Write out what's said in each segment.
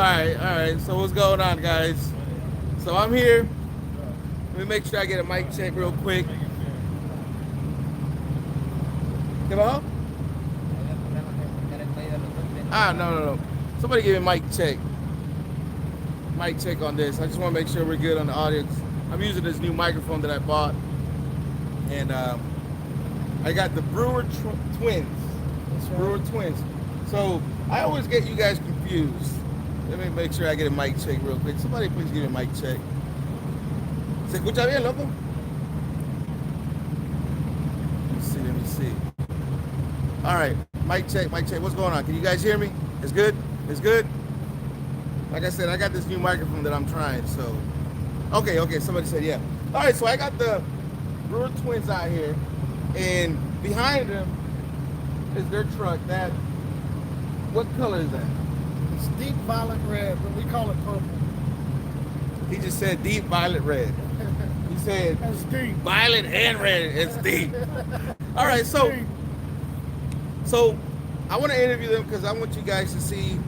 right. So what's going on, guys? So I'm here. Let me make sure I get a mic check real quick. Come on. No. Somebody give me a mic check. Mic check on this. I just want to make sure we're good on the audience. I'm using this new microphone that I bought, and I got the Brewer Twins. Brewer Twins. So I always get you guys confused. Let me make sure I get a mic check real quick. Somebody please give me a mic check. ¿Se escucha bien, loco? Let me see. All right, mic check. What's going on? Can you guys hear me? It's good? It's good? Like I said, I got this new microphone that I'm trying, so. Okay, somebody said yeah. All right, so I got the Brewer Twins out here, and behind them is their truck. What color is that? It's deep violet red, but we call it purple. He just said deep violet red. He said It's deep. Violet and red. It's deep. All right, so I want to interview them because I want you guys to see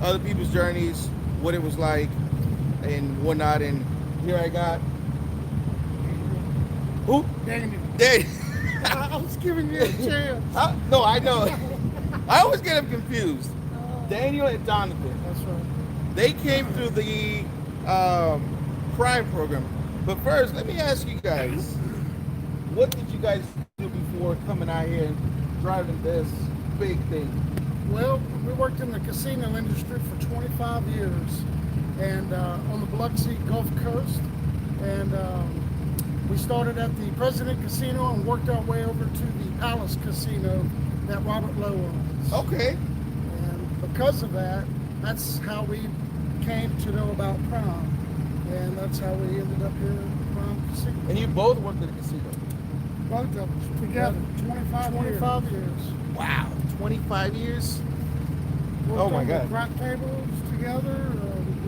other people's journeys, what it was like, and whatnot. And here I got who? Daniel. I was giving you a chance. No, I know. I always get them confused. Daniel and Jonathan. That's right. They came through the Prime program. But first, let me ask you guys, what did you guys do before coming out here and driving this big thing? Well, we worked in the casino industry for 25 years, and on the Biloxi Gulf Coast. And we started at the President Casino and worked our way over to the Palace Casino that Robert Lowe owns. Okay. And because of that, that's how we came to know about Prime. And that's how we ended up here at Prime Casino. And you both worked at the casino? Both of us together. 25 years. Wow, 25 years? Worked Oh my on God. the crap tables together.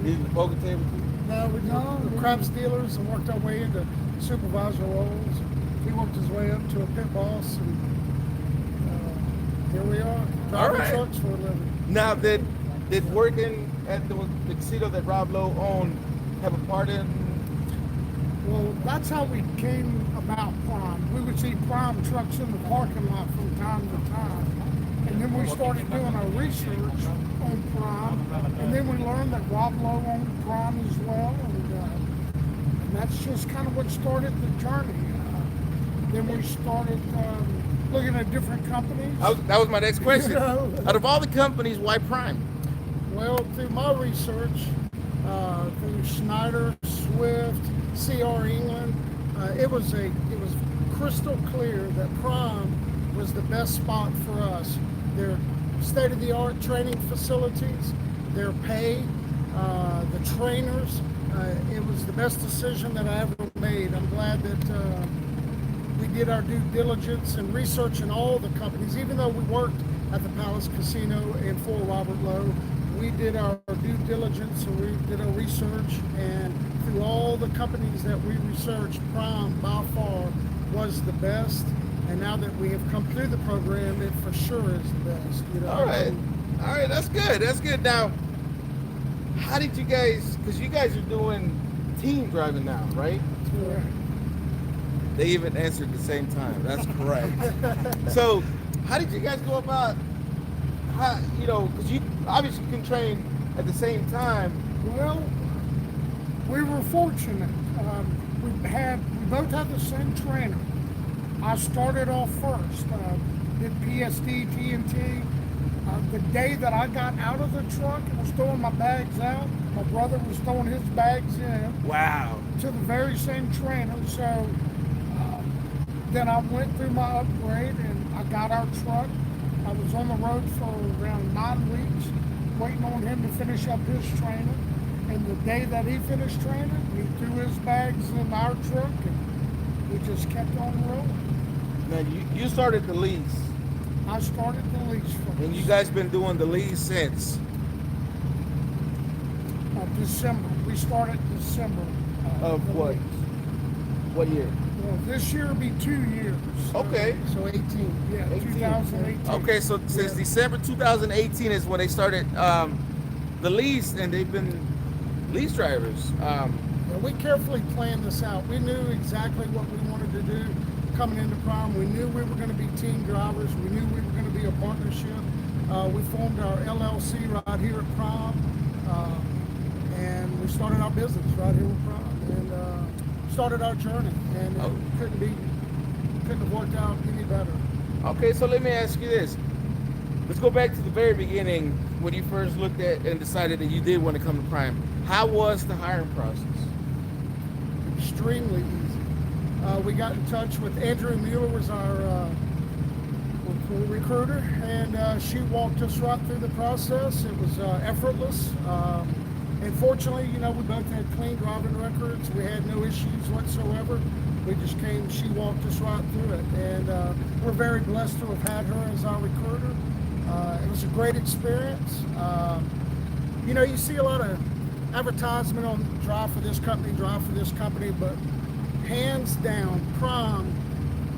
Did the poker table too? No, we did the crab dealers and worked our way into supervisor roles. He worked his way up to a pit boss, and here we are, driving trucks for a living. Now, did working at the casino that Rob Lowe owned have a part in? Well, that's how we came about Prime. We would see Prime trucks in the parking lot from time to time. And then we started doing our research on Prime. And then we learned that Rob Lowe owned Prime as well. And that's just kind of what started the journey. Then we started looking at different companies. That was my next question. Out of all the companies, why Prime? Well, through my research, through Schneider, Swift, CR England, it was crystal clear that Prime was the best spot for us. Their state-of-the-art training facilities, their pay, the trainers, it was the best decision that I ever made. I'm glad that we did our due diligence and research in all the companies. Even though we worked at the Palace Casino and for Robert Lowe, we did our due diligence and we did our research, and through all the companies that we researched, Prime by far was the best. And now that we have come through the program, it for sure is the best. You know? All right, that's good. Now, how did you guys? Because you guys are doing team driving now, right? Correct. They even answered at the same time. That's correct. So, how did you guys go about? How, because you obviously can train at the same time. Well, we were fortunate. We both had the same trainer. I started off first, did PSD, TNT. The day that I got out of the truck and was throwing my bags out, my brother was throwing his bags in. Wow. To the very same trainer. So then I went through my upgrade and I got our truck. I was on the road for around 9 weeks, waiting on him to finish up his training. And the day that he finished training, he threw his bags in our truck and we just kept on rolling. Now, you started the lease. I started the lease first. And you guys been doing the lease since? December. We started December. Of what? Lease. What year? Well, this year will be 2 years. Okay. So 18. Yeah, 18. 2018. Okay, so since December 2018 is when they started the lease, and they've been lease drivers. Yeah, we carefully planned this out. We knew exactly what we wanted to do coming into Prime. We knew we were going to be team drivers. We knew we were going to be a partnership. We formed our LLC right here at Prime, and we started our business right here with Prime, and started our journey. And it couldn't have worked out any better. Okay, so let me ask you this. Let's go back to the very beginning when you first looked at and decided that you did want to come to Prime. How was the hiring process? Extremely easy. We got in touch with Andrea Mueller, was our recruiter, and she walked us right through the process. It was effortless. And fortunately, we both had clean driving records. We had no issues whatsoever. We just came, she walked us right through it. And we're very blessed to have had her as our recruiter. It was a great experience. You see a lot of advertisement on drive for this company, but hands down, Prime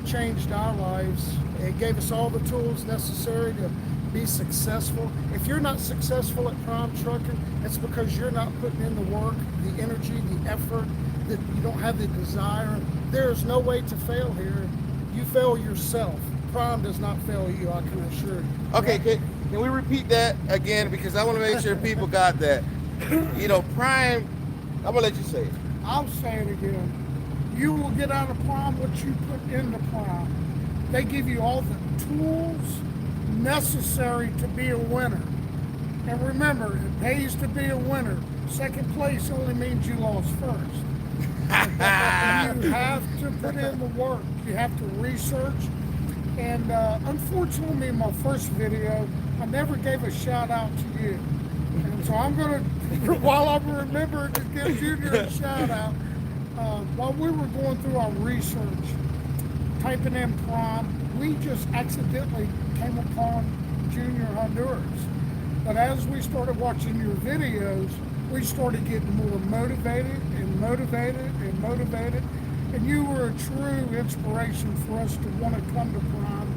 changed our lives. It gave us all the tools necessary to be successful. If you're not successful at Prime Trucking, it's because you're not putting in the work, the energy, the effort, that you don't have the desire. There's no way to fail here. You fail yourself. Prime does not fail you, I can assure you. Okay, can we repeat that again? Because I want to make sure people got that. Prime, I'm going to let you say it. I'll say it again. You will get out of Prime what you put into Prime. They give you all the tools necessary to be a winner. And remember, it pays to be a winner. Second place only means you lost first. You have to put in the work. You have to research. And unfortunately, in my first video, I never gave a shout out to you. And so I'm going to, while I'm remembering to give Junior a shout out, while we were going through our research, typing in Prime, we just accidentally came upon JuniorHonduras. But as we started watching your videos, we started getting more motivated and motivated and motivated. And you were a true inspiration for us to want to come to Prime.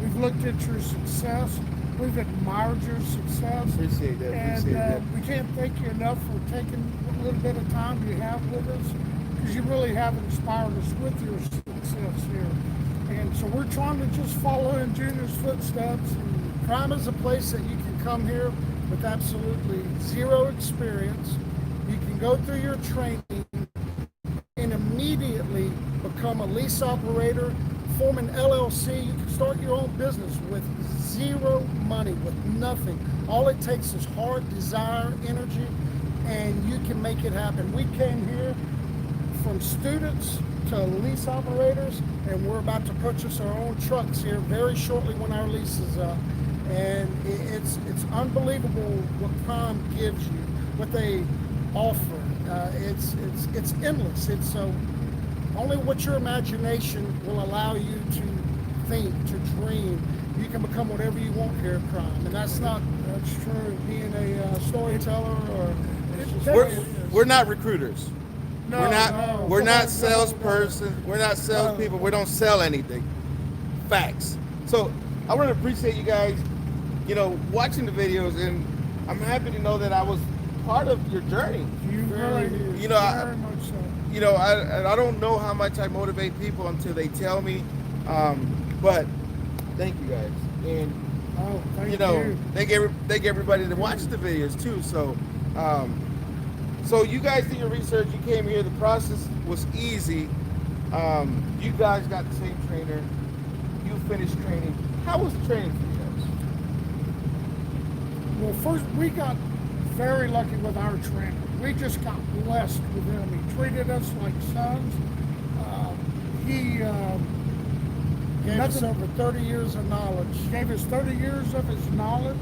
We've looked at your success. We've admired your success. Appreciate that. And we can't thank you enough for taking a little bit of time you have with us, because you really have inspired us with your success here. And so we're trying to just follow in Junior's footsteps. Prime is a place that you can come here with absolutely zero experience. You can go through your training and immediately become a lease operator, form an LLC. You can start your own business with zero money, with nothing. All it takes is hard desire, energy, and you can make it happen. We came here from students to lease operators, and we're about to purchase our own trucks here very shortly when our lease is up. And it's unbelievable what Prime gives you, what they offer. It's endless. It's so only what your imagination will allow you to think, to dream. You can become whatever you want here at Prime, and that's true. Being a storyteller We're not recruiters. No, we're not salesperson. We're not salespeople. We don't sell anything. Facts. So I want to appreciate you guys, watching the videos, and I'm happy to know that I was part of your journey. Very much so. I don't know how much I motivate people until they tell me, but thank you guys, and thank you. thank everybody that watches the videos too. So you guys did your research. You came here. The process was easy. You guys got the same trainer. You finished training. How was the training for you guys? Well, first, we got very lucky with our trainer. We just got blessed with him. He treated us like sons. He gave us over 30 years of knowledge. Gave us 30 years of his knowledge,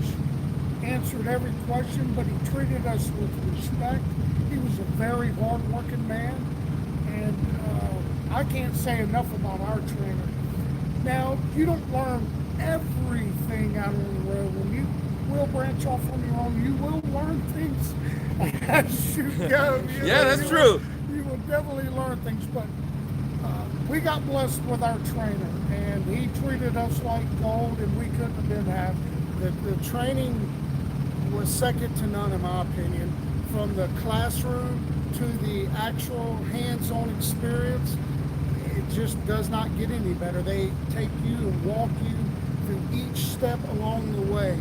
answered every question, but he treated us with respect. He was a very hard-working man, and I can't say enough about our trainer. Now, you don't learn everything out on the road. When you will branch off on your own, you will learn things as you go. That's true. You will definitely learn things, but we got blessed with our trainer, and he treated us like gold, and we couldn't have been happier. The training was second to none in my opinion. From the classroom to the actual hands-on experience, it just does not get any better. They take you and walk you through each step along the way,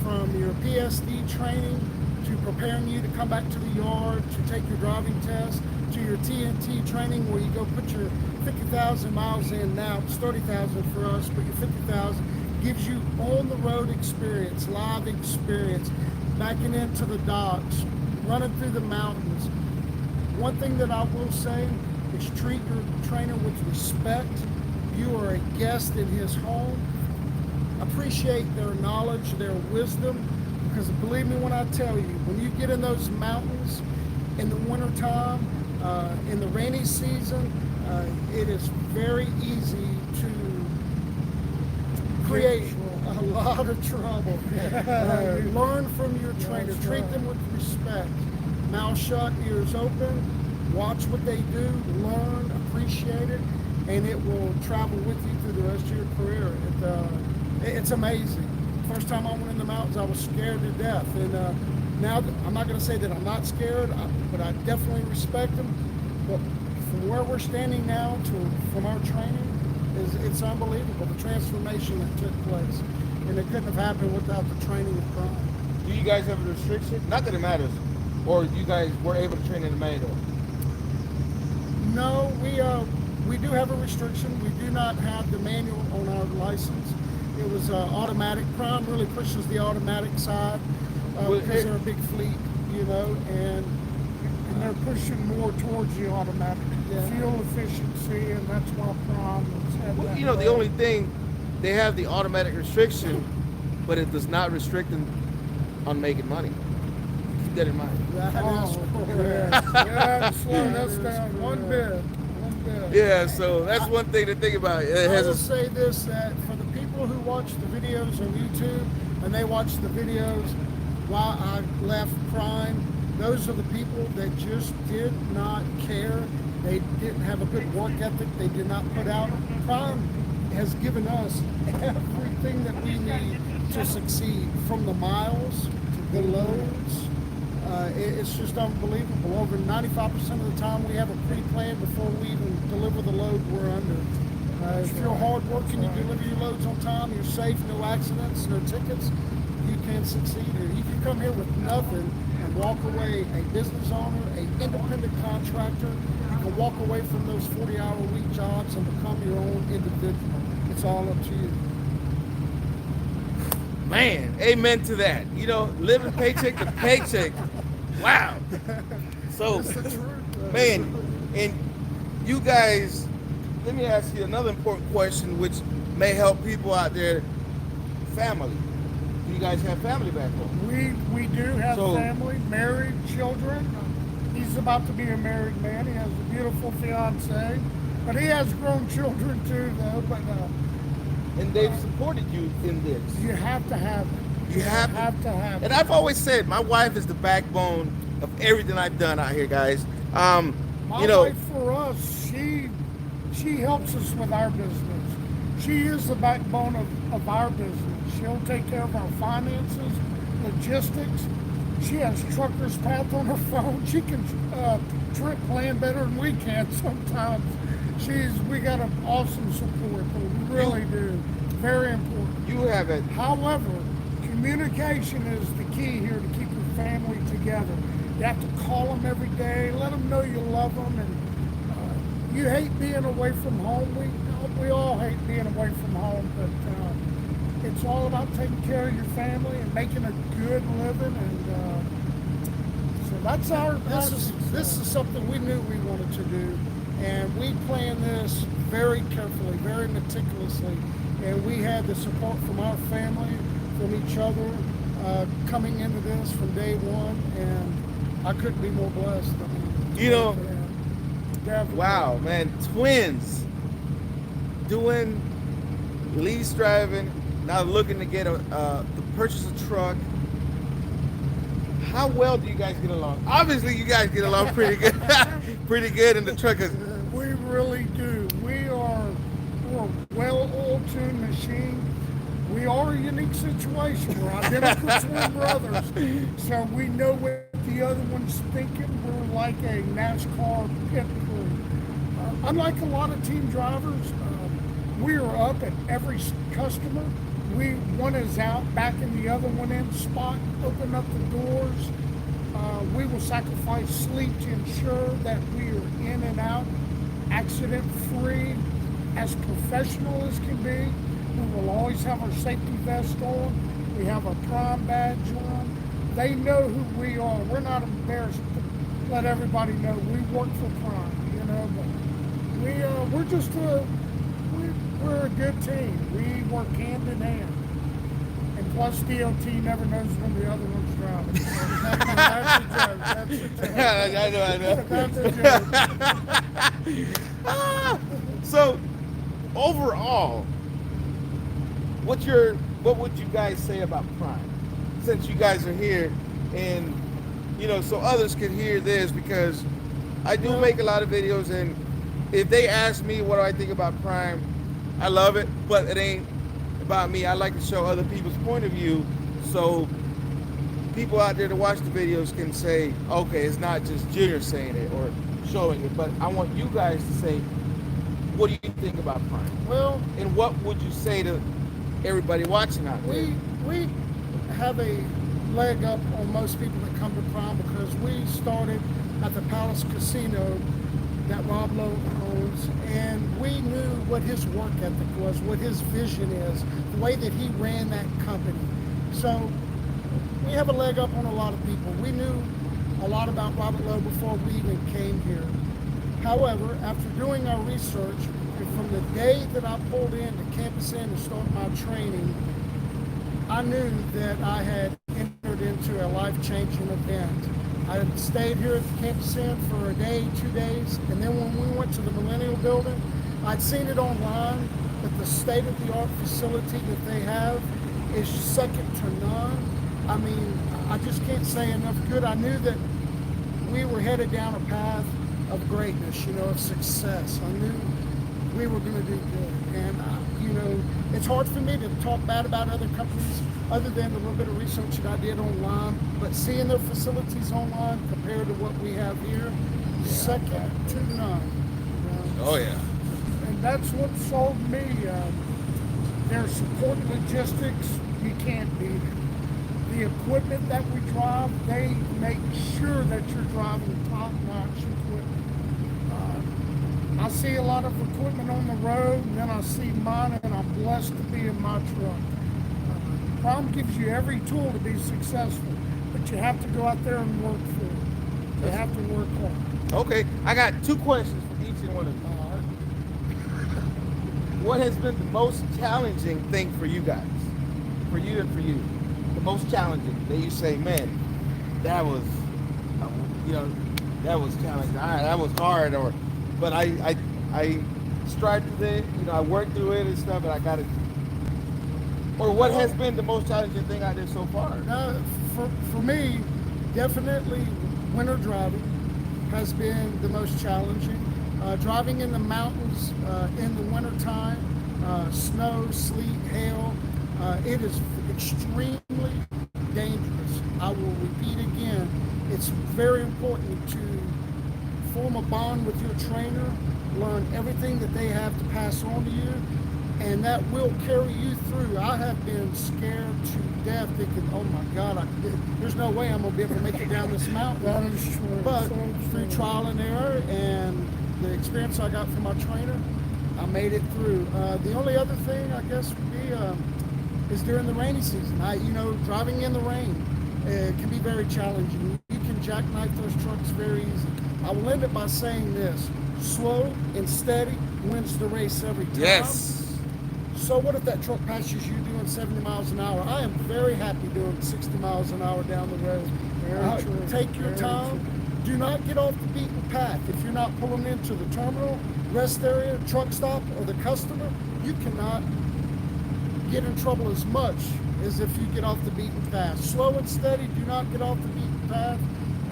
from your PSD training to preparing you to come back to the yard to take your driving test, to your TNT training where you go put your 50,000 miles in. Now it's 30,000 for us, but your 50,000 gives you on the road experience, live experience, backing into the docks, running through the mountains. One thing that I will say is treat your trainer with respect. You are a guest in his home. Appreciate their knowledge, their wisdom, because believe me when I tell you, when you get in those mountains in the wintertime, in the rainy season, it is very easy to create a lot of trouble. Learn from your trainer. Treat them with respect. Mouth shut, ears open. Watch what they do. Learn, appreciate it, and it will travel with you through the rest of your career. It's amazing. First time I went in the mountains, I was scared to death, and now I'm not going to say that I'm not scared, but I definitely respect them. But from where we're standing now from our training, it's unbelievable, the transformation that took place, and it couldn't have happened without the training of Prime. Do you guys have a restriction? Not that it matters, or you guys were able to train in the manual? No, we do have a restriction. We do not have the manual on our license. It was automatic. Prime really pushes the automatic side because they're a big fleet, you know, and they're pushing more towards the automatic fuel efficiency, and that's why Prime has had Well, that. you know, the only thing, they have the automatic restriction, but it does not restrict them on making money. Keep that in mind. that is Yeah, correct. yeah, slow us down one bit. Yeah, so that's one thing to think about. It I has will a, say this, that for the people who watch the videos on YouTube and they watch the videos while I left Prime, those are the people that just did not care. They didn't have a good work ethic. They did not put out. Prime has given us everything that we need to succeed, from the miles to the loads. It's just unbelievable. Over 95% of the time we have a pre-plan before we even deliver the load we're under. If you're hard working, you deliver your loads on time, you're safe, no accidents, no tickets, you can succeed here. You can come here with nothing and walk away a business owner, an independent contractor. You can walk away from those 40-hour-a-week jobs and become your own individual. It's all up to you. man, amen to that. You know, living paycheck to paycheck. Wow. So, man, and you guys, let me ask you another important question which may help people out there. Family. Do you guys have family back home? We do have family, married, children. He's about to be a married man. He has a beautiful fiance, but he has grown children too, though. But and they've supported you in this. you have to have it. You have to have And it. I've always said my wife is the backbone of everything I've done out here, guys. My You know, wife, for us, she helps us with our business. She is the backbone of our business. She'll take care of our finances, logistics. She has Trucker's Path on her phone. She can trip plan better than we can sometimes. We got an awesome support, but we really do. Very important. you have it. However, communication is the key here to keep your family together. You have to call them every day, let them know you love them, and you hate being away from home. We all hate being away from home, but it's all about taking care of your family and making a good living, and so that's This is something we knew we wanted to do, and we planned this very carefully, very meticulously, and we had the support from our family, from each other, coming into this from day one, and I couldn't be more blessed. I mean, You know, definitely. wow, man, twins doing lease driving, now looking to get to purchase a truck. How well do you guys get along? Obviously, you guys get along pretty good, pretty good in the truck. We really do. We're a well-oiled tuned machine. we are a unique situation. We're identical twin brothers, so we know what the other one's thinking. We're like a NASCAR pit crew. Unlike a lot of team drivers, we are up at every customer. One is out, backing the other one in spot, open up the doors. We will sacrifice sleep to ensure that we are in and out, accident free, as professional as can be. We will always have our safety vest on. We have our prime badge on. They know who we are. We're not embarrassed to let everybody know we work for Prime, you know. But we're a good team. We work hand in hand. And plus, DOT never knows when the other one's driving. So that's a joke. That's a joke. I know. So, overall, what would you guys say about Prime? Since you guys are here, and so others can hear this, because I do make a lot of videos, and if they ask me what do I think about Prime, I love it, but it ain't about me. I like to show other people's point of view, so people out there to watch the videos can say, okay, it's not just Junior saying it or showing it, but I want you guys to say, what do you think about Prime? Well, and what would you say to everybody watching out there? We have a leg up on most people that come to Prime because we started at the Palace Casino that Rob Lowe owns, and we knew what his work ethic was, what his vision is, the way that he ran that company. So we have a leg up on a lot of people. We knew a lot about Robert Lowe before we even came here. However, after doing our research, from the day that I pulled in to Campus Inn to start my training, I knew that I had entered into a life-changing event. I had stayed here at the Campus Inn for a day, 2 days, and then when we went to the Millennial Building, I'd seen it online, but the state-of-the-art facility that they have is second to none. I mean, I just can't say enough good. I knew that we were headed down a path of greatness, of success. I knew we were going to do good. And, it's hard for me to talk bad about other companies other than a little bit of research that I did online. But seeing their facilities online compared to what we have here, second to none. Oh, yeah. And that's what sold me. Their support logistics, you can't beat it. The equipment that we drive, they make sure that you're driving top-notch equipment. I see a lot of equipment on the road, and then I see mine, and I'm blessed to be in my truck. Prime gives you every tool to be successful, but you have to go out there and work for it. You have to work hard. Okay, I got 2 questions for each and one of you. What has been the most challenging thing for you guys? For you and for you. The most challenging that you say, man, that was, that was challenging. That was hard, but I strived through it. I worked through it and stuff, and I got it. Or what has been the most challenging thing I did so far? For me, definitely winter driving has been the most challenging. Driving in the mountains in the wintertime, snow, sleet, hail, it is extremely dangerous. I will repeat again, it's very important to form a bond with your trainer, learn everything that they have to pass on to you, and that will carry you through. I have been scared to death thinking, oh my God, there's no way I'm going to be able to make it down this mountain. That is true. But through trial and error and the experience I got from my trainer, I made it through. The only other thing, I guess, would be is during the rainy season. Driving in the rain can be very challenging. You can jackknife those trucks very easy. I will end it by saying this: slow and steady wins the race every time. Yes. So what if that truck passes you doing 70 miles an hour? I am very happy doing 60 miles an hour down the road. Take your time. Do not get off the beaten path. If you're not pulling into the terminal, rest area, truck stop, or the customer, you cannot get in trouble as much as if you get off the beaten path. Slow and steady, do not get off the beaten path,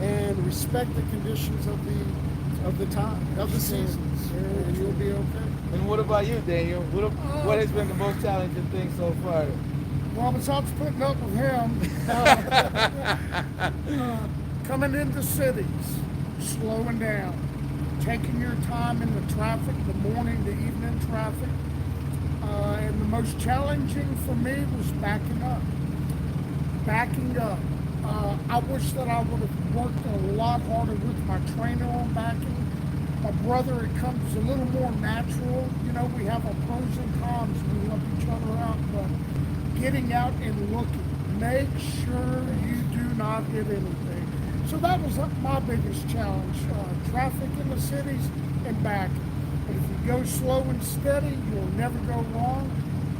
and respect the conditions of the time, of the seasons, and you'll be okay. And what about you, Daniel? What has been the most challenging thing so far? Well, besides putting up with him, coming into cities, slowing down, taking your time in the traffic, the morning to evening traffic. And the most challenging for me was backing up. Backing up. I wish that I would have worked a lot harder with my trainer on backing. My brother, it comes a little more natural. You know, we have our pros and cons. We help each other out, but getting out and looking, make sure you do not hit anything. So that was my biggest challenge, traffic in the cities and backing. But if you go slow and steady, you'll never go wrong.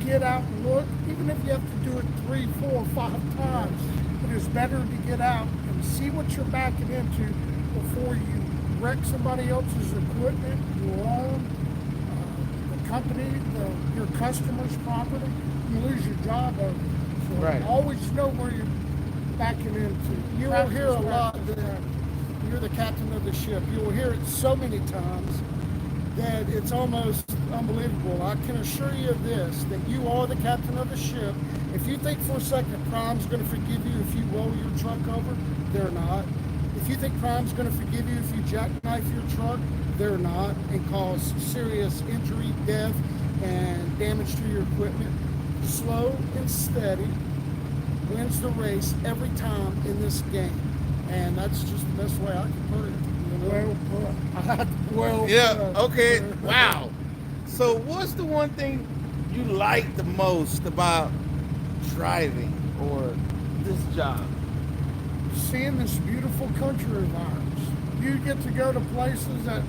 Get out and look, even if you have to do it 3, 4, 5 times. It is better to get out and see what you're backing into before you wreck somebody else's equipment, your own, the company, your customer's property. You lose your job over it. So Right. always know where you're backing into. You will hear a lot that you're the captain of the ship. You will hear it so many times that it's almost unbelievable. I can assure you of this, that you are the captain of the ship. If you think for a second Prime's going to forgive you if you roll your truck over, they're not. If you think Prime's going to forgive you if you jackknife your truck, they're not, and cause serious injury, death, and damage to your equipment. Slow and steady wins the race every time in this game. And that's just the best way I can put it. Well, Yeah, okay. Wow. So what's the one thing you like the most about driving or this job? seeing this beautiful country of ours. You get to go to places that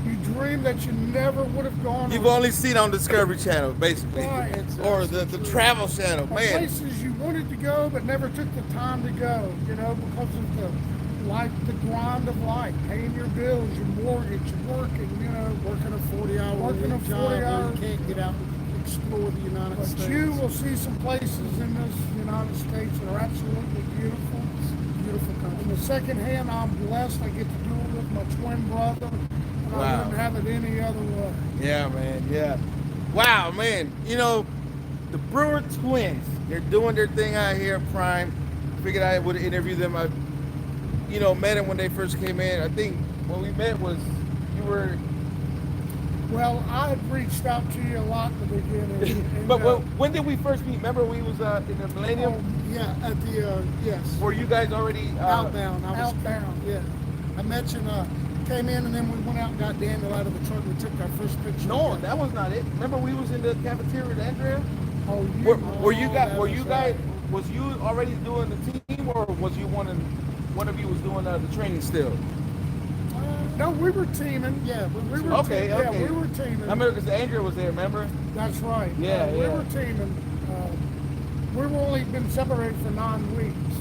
you dream that you never would have gone. You've only seen on Discovery Channel, basically. Right. Or the Travel Channel, man. Places you wanted to go but never took the time to go, you know, because of the grind of life, paying your bills, your mortgage, working, you know. Working a 40-hour job where you can't get out and explore the United States. But you will see some places in this United States that are absolutely beautiful. It's a beautiful country. On the second hand, I'm blessed. I get to do it with my twin brother. And Wow. I wouldn't have it any other way. Yeah, man, yeah. Wow, man. You know, the Brewer twins, they're doing their thing out here at Prime. Figured I would interview them. I, met them when they first came in. I think when we met was you were... Well, I had reached out to you a lot in the beginning. And, But when did we first meet? Remember we was in the Millennium? Yeah, at the, yes. Were you guys already... Outbound. outbound. Yeah. I mentioned, came in and then we went out and got Daniel out of the truck. We took our first picture. No, that was not it. Remember we was in the cafeteria with Andrea? Oh, Was you already doing the team, or was you one of you was doing the training still? No, we were teaming. Yeah, we were Okay, Yeah, okay. we were teaming. I remember because Andrea was there, remember? That's right. Yeah, We yeah. were teaming. We've only been separated for 9 weeks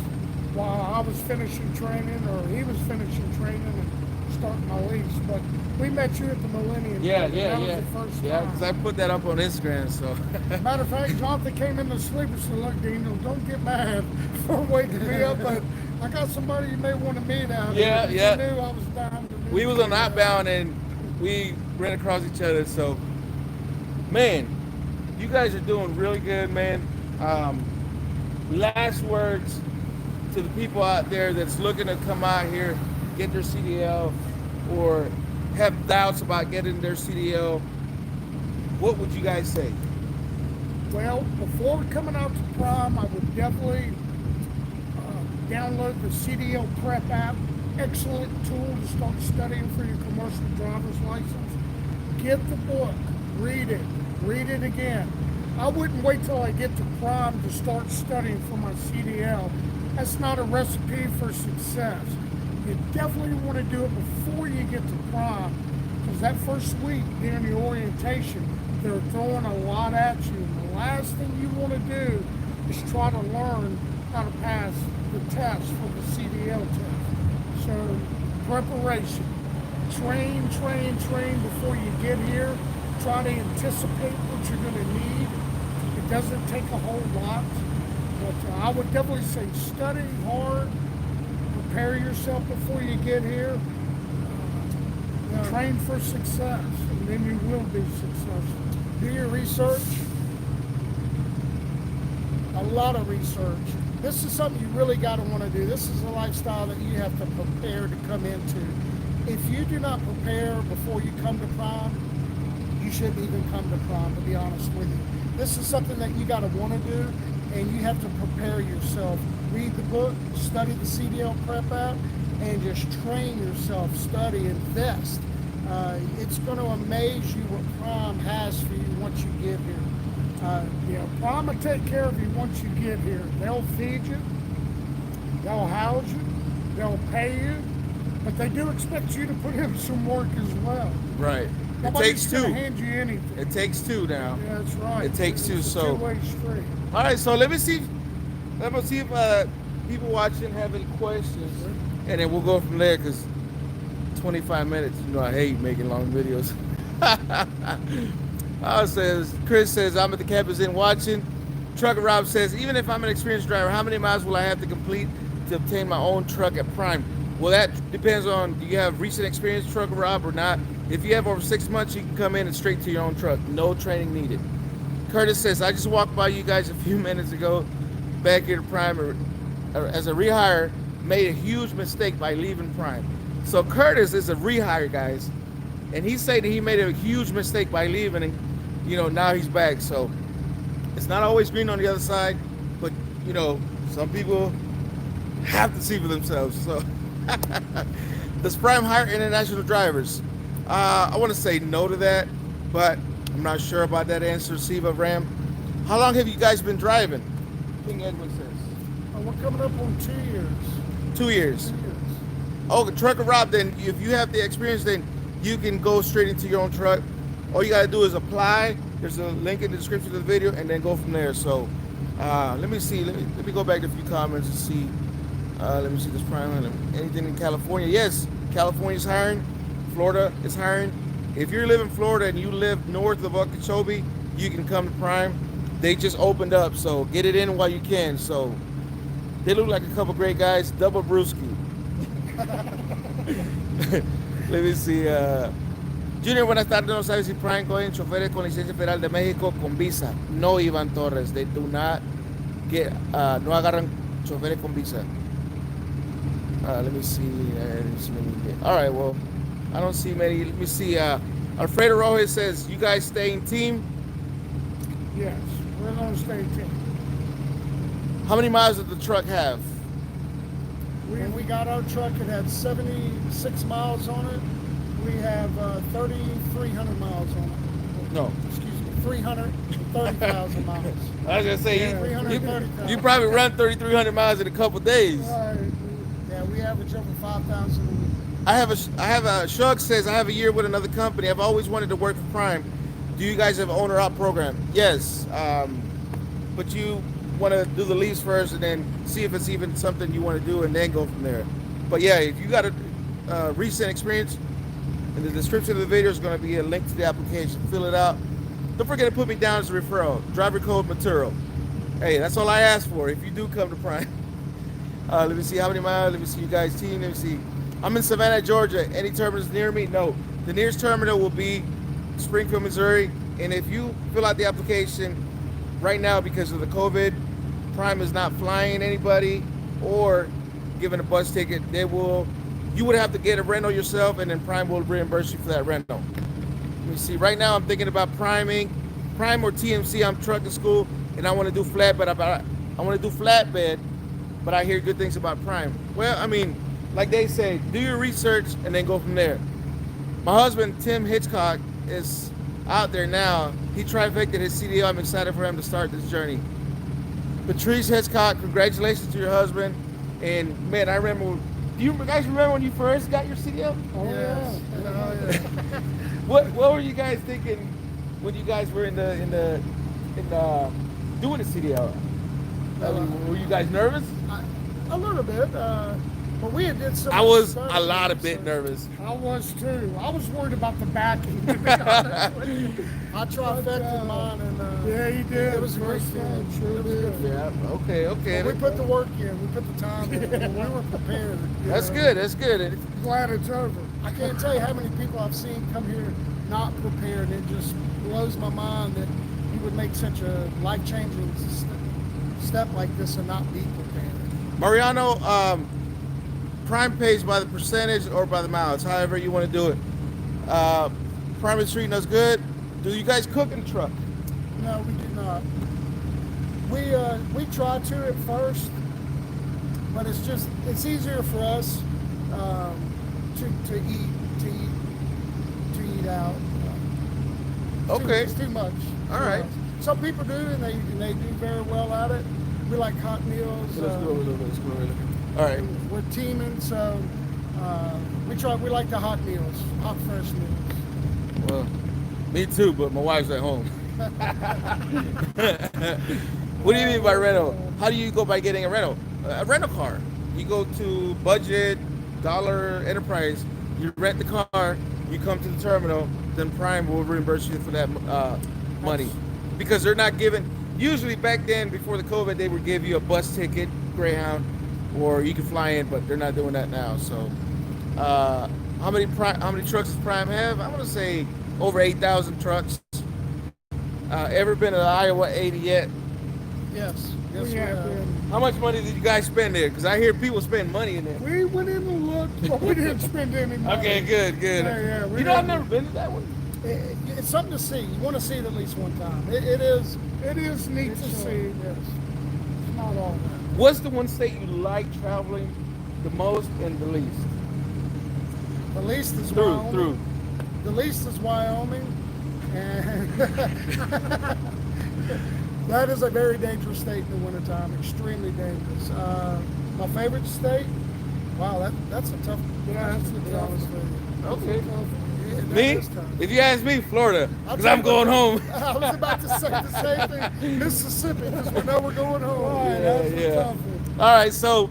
while I was finishing training, or he was finishing training and starting my lease. But we met you at the Millennium. Yeah. That was the first Yeah, time. because I put that up on Instagram, so. Matter of fact, Jonathan came in to sleep and said, "Look, Daniel, don't get mad for waking me up, but I got somebody you may want to meet out here." Yeah, He yeah. knew I was down to meet We was you. on outbound and we ran across each other, so man, you guys are doing really good, man. Last words to the people out there that's looking to come out here, get their CDL, or have doubts about getting their CDL. What would you guys say? Well, before coming out to Prime, I would definitely download the CDL Prep app. Excellent tool to start studying for your commercial driver's license. Get the book, read it again. I wouldn't wait till I get to Prime to start studying for my CDL. That's not a recipe for success. You definitely want to do it before you get to Prime, because that first week during the orientation, they're throwing a lot at you. And the last thing you want to do is try to learn how to pass the test for the CDL test. So preparation, train before you get here. Try to anticipate what you're going to need. It doesn't take a whole lot, but I would definitely say study hard, prepare yourself before you get here. Yeah. Train for success, and then you will be successful. Do your research. A lot of research. This is something you really got to want to do. This is a lifestyle that you have to prepare to come into. If you do not prepare before you come to prime, you shouldn't even come to prime, to be honest with you. This is something that you got to want to do, and you have to prepare yourself. Read the book, study the CDL Prep app, and just train yourself, study, invest. It's going to amaze you what prime has for you once you get here. Yeah, Prime will take care of you once you get here. They'll feed you, they'll house you, they'll pay you, but they do expect you to put in some work as well. Right. Nobody's It takes gonna two. hand you anything. It takes two now. Yeah, that's right. It takes two, It's a so- two-way street. All right, so let me see if people watching have any questions, and then we'll go from there. Cause 25 minutes, you know, I hate making long videos. Chris says I'm at the campus in watching. Trucker Rob says, even if I'm an experienced driver, how many miles will I have to complete to obtain my own truck at Prime? Well, that depends on, do you have recent experience, Trucker Rob, or not? If you have over 6 months, you can come in and straight to your own truck. No training needed. Curtis says, I just walked by you guys a few minutes ago back here to Prime as a rehire, made a huge mistake by leaving Prime. So Curtis is a rehire, guys, and he said that he made a huge mistake by leaving, and you know, now he's back. So it's not always green on the other side, but you know, some people have to see for themselves. So does Prime hire international drivers? I want to say no to that, but I'm not sure about that answer. Siva Ram, how long have you guys been driving? King Edwin says We're coming up on 2 years. 2 years. 2 years. Oh, Trucker Rob, then if you have the experience, then you can go straight into your own truck. All you gotta do is apply. There's a link in the description of the video, and then go from there. So let me see. Let me go back to a few comments and see. Let me see this Prime. Anything in California? Yes, California's hiring. Florida is hiring. If you live in Florida and you live north of Okeechobee, you can come to Prime. They just opened up, so get it in while you can. So they look like a couple great guys. Double brewski. Let me see. Junior, buenas tardes. No sabes si Prime cogen choferes con licencia federal de México con visa. No, Iván Torres. They do not get. No agarran choferes con visa. Let me see. All right. Well, I don't see many. Let me see. Alfredo Rojas says, "You guys staying team." Yes, we're going to stay team. How many miles does the truck have? When we got our truck, it had 76 miles on it. We have 3,300 miles on it. No. Excuse me, 330,000 miles. I was gonna say Yeah, you 330,000. you probably run 3,300 miles in a couple days. Yeah, we average over 5,000 a week. I have a Shug says I have a year with another company. I've always wanted to work for Prime. Do you guys have an owner-op program? Yes, but you want to do the lease first and then see if it's even something you want to do and then go from there. But yeah, if you got a recent experience, in the description of the video is going to be a link to the application. Fill it out. Don't forget to put me down as a referral. Driver code material. Hey, that's all I ask for if you do come to Prime. Let me see how many miles. Let me see you guys' team. Let me see. I'm in Savannah, Georgia. Any terminals near me? No. The nearest terminal will be Springfield, Missouri. And if you fill out the application right now because of the COVID, Prime is not flying anybody or giving a bus ticket. You would have to get a rental yourself, and then Prime will reimburse you for that rental. Let me see. Right now, I'm thinking about Prime or TMC. I'm trucking school, and I want to do flatbed. I want to do flatbed, but I hear good things about Prime. Well, I mean, like they say, do your research and then go from there. My husband, Tim Hitchcock, is out there now. He trifected his CDL. I'm excited for him to start this journey. Patrice Hitchcock, congratulations to your husband. And man, I remember. Do you guys remember when you first got your CDL? Oh, Yes. yeah. Oh, yeah. What were you guys thinking when you guys were in the doing the CDL? Were you guys nervous? A little bit, but we had did some. I was a lot of bit nervous. I was too. I was worried about the backing, to be honest with you. I trifected mine, and Yeah, you did. It was a great First feeling. time, sure It was did. good. Yeah. Okay. But we put the work in. We put the time in. We were prepared. That's good. That's good. Glad it's over. I can't tell you how many people I've seen come here not prepared. It just blows my mind that you would make such a life-changing step like this and not be prepared. Mariano, Prime pays by the percentage or by the miles, however you want to do it. Prime is treating us good. Do you guys cook in the truck? No, we do not. We try to at first, but it's easier for us to eat out. Okay. It's too much. All right. Some people do, and they do very well at it. We like hot meals. Let's go over a little bit. Let's go over a little bit. All right. We're teaming, so we like the hot meals, hot fresh meals. Well, me too, but my wife's at home. What do you mean by rental? How do you go by getting a rental? A rental car. You go to Budget, Dollar, Enterprise. You rent the car. You come to the terminal. Then Prime will reimburse you for that money, because they're not giving. Usually back then, before the COVID, they would give you a bus ticket, Greyhound, or you can fly in. But they're not doing that now. So, how many trucks does Prime have? I want to say over 8,000 trucks. Ever been to Iowa 80 yet? Yes, We have been. How much money did you guys spend there? Because I hear people spend money in there. We went in and looked, but we didn't spend any money. Okay, good. Yeah, we You know, I've didn't. never been to that one. It's something to see. You want to see it at least one time. It is. It is neat It's to a- see. Yes. It's not all that. What's the one state you like traveling the most and the least? The least is Wyoming. Through. The least is Wyoming, and that is a very dangerous state in the wintertime. Extremely dangerous. My favorite state. Wow, that's a tough. Yeah, that's to a be tough honest one. with you. Okay. Yeah, that Me? is tough. If you ask me, Florida, I'll because tell I'm you going what, home. I was about to say the same thing. Mississippi, because we know we're going home. Right, that's a tough one. All right, so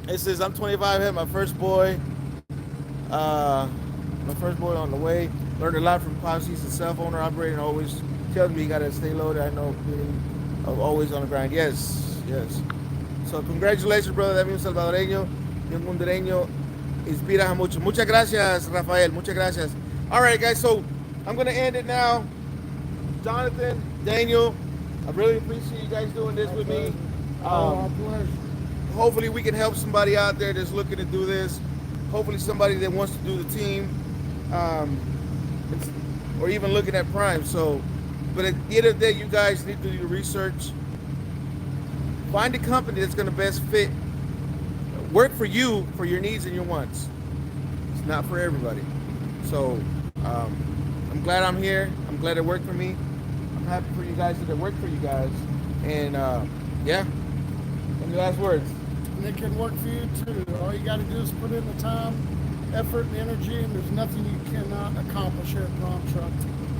it says I'm 25, had my first boy. My first boy on the way. Learned a lot from Pops. He's a self-owner operator, always tells me you gotta stay loaded. I know being always on the grind. Yes. So congratulations, brother. That means salvadoreño y un hondureño inspira mucho. Muchas gracias, Rafael. Muchas gracias. All right, guys. So I'm gonna end it now. Jonathan, Daniel, I really appreciate you guys doing this with me. Our pleasure. Hopefully we can help somebody out there that's looking to do this. Hopefully somebody that wants to do the team, or even looking at Prime. So, but at the end of the day, you guys need to do your research. Find a company that's going to best fit, work for you, for your needs and your wants. It's not for everybody. So, I'm glad I'm here. I'm glad it worked for me. I'm happy for you guys that it worked for you guys. And yeah, any last words? And it can work for you too. All you got to do is put in the time, effort, and energy, and there's nothing you cannot accomplish here at Prime Truck.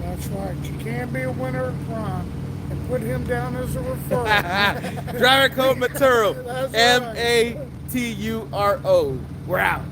That's right. You can't be a winner at Prime and put him down as a referral. Driver code Maturo. That's right. Maturo. We're out.